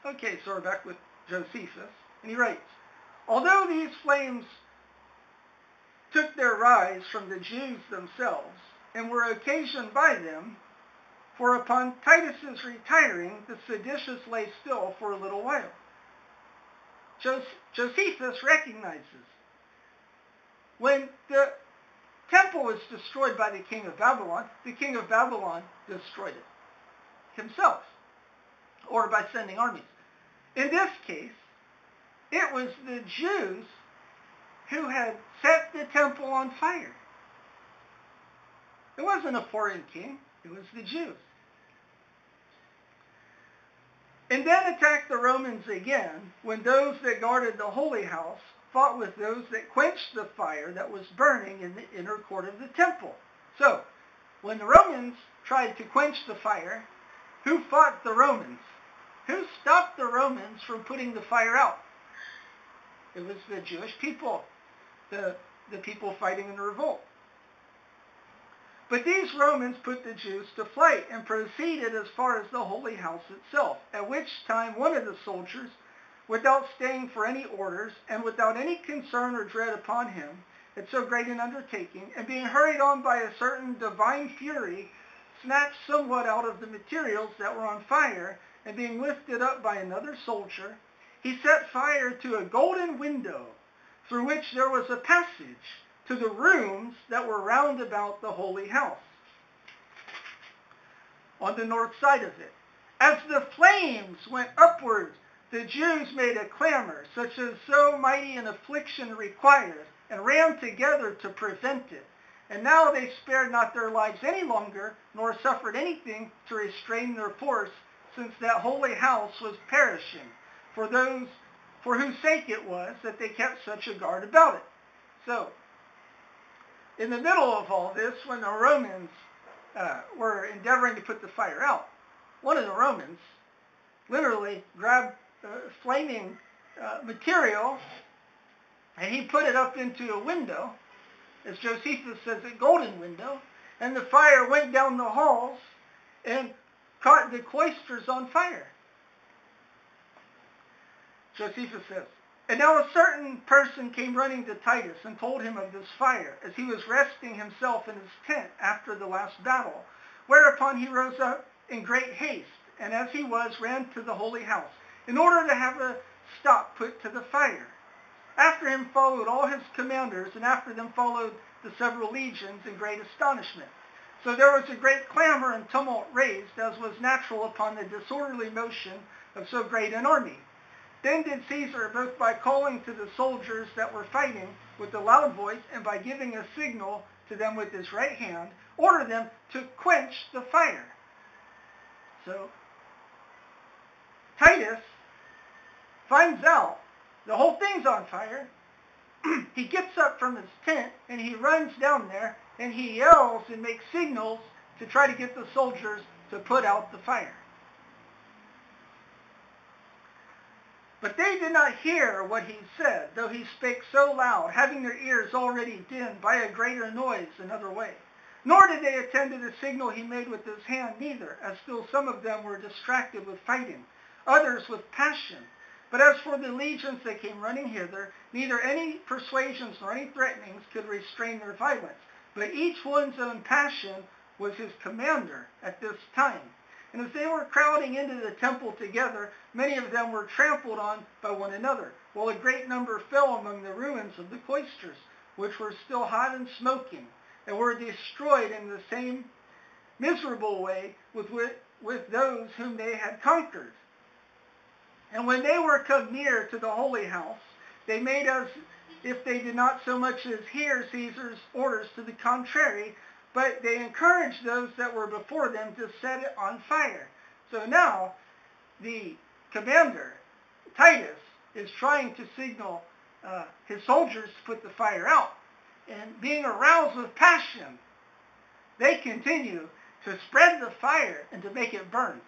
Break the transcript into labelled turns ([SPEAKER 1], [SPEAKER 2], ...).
[SPEAKER 1] Okay, so we're back with Josephus, and he writes, although these flames took their rise from the Jews themselves, and were occasioned by them, for upon Titus's retiring, the seditious lay still for a little while. Josephus recognizes when the temple was destroyed by the king of Babylon destroyed it himself, or by sending armies. In this case, it was the Jews who had set the temple on fire. It wasn't a foreign king, it was the Jews. And then attacked the Romans again, when those that guarded the holy house fought with those that quenched the fire that was burning in the inner court of the temple. So, when the Romans tried to quench the fire, who fought the Romans? Who stopped the Romans from putting the fire out? It was the Jewish people, the people fighting in the revolt. But these Romans put the Jews to flight and proceeded as far as the holy house itself, at which time one of the soldiers, without staying for any orders, and without any concern or dread upon him, at so great an undertaking, and being hurried on by a certain divine fury, snatched somewhat out of the materials that were on fire, and being lifted up by another soldier, he set fire to a golden window, through which there was a passage to the rooms that were round about the holy house, on the north side of it. As the flames went upward, the Jews made a clamor, such as so mighty an affliction required, and ran together to prevent it. And now they spared not their lives any longer, nor suffered anything to restrain their force, since that holy house was perishing, for whose sake it was that they kept such a guard about it. So, in the middle of all this, when the Romans were endeavoring to put the fire out, one of the Romans literally grabbed flaming material, and he put it up into a window, as Josephus says, a golden window, and the fire went down the halls and caught the cloisters on fire. Josephus says, and now a certain person came running to Titus and told him of this fire, as he was resting himself in his tent after the last battle, whereupon he rose up in great haste, and as he was, ran to the holy house, in order to have a stop put to the fire. After him followed all his commanders, and after them followed the several legions in great astonishment. So there was a great clamor and tumult raised, as was natural upon the disorderly motion of so great an army. Then did Caesar, both by calling to the soldiers that were fighting with a loud voice, and by giving a signal to them with his right hand, order them to quench the fire. So Titus finds out the whole thing's on fire. He gets up from his tent and he runs down there and he yells and makes signals to try to get the soldiers to put out the fire. But they did not hear what he said, though he spake so loud, having their ears already dimmed by a greater noise another way. Nor did they attend to the signal he made with his hand neither, as still some of them were distracted with fighting, others with passion. But as for the legions that came running hither, neither any persuasions nor any threatenings could restrain their violence, but each one's own passion was his commander at this time. And as they were crowding into the temple together, many of them were trampled on by one another, while a great number fell among the ruins of the cloisters, which were still hot and smoking, and were destroyed in the same miserable way with those whom they had conquered. And when they were come near to the holy house, they made as if they did not so much as hear Caesar's orders to the contrary, but they encouraged those that were before them to set it on fire. So now, the commander, Titus, is trying to signal his soldiers to put the fire out. And being aroused with passion, they continue to spread the fire and to make it burn.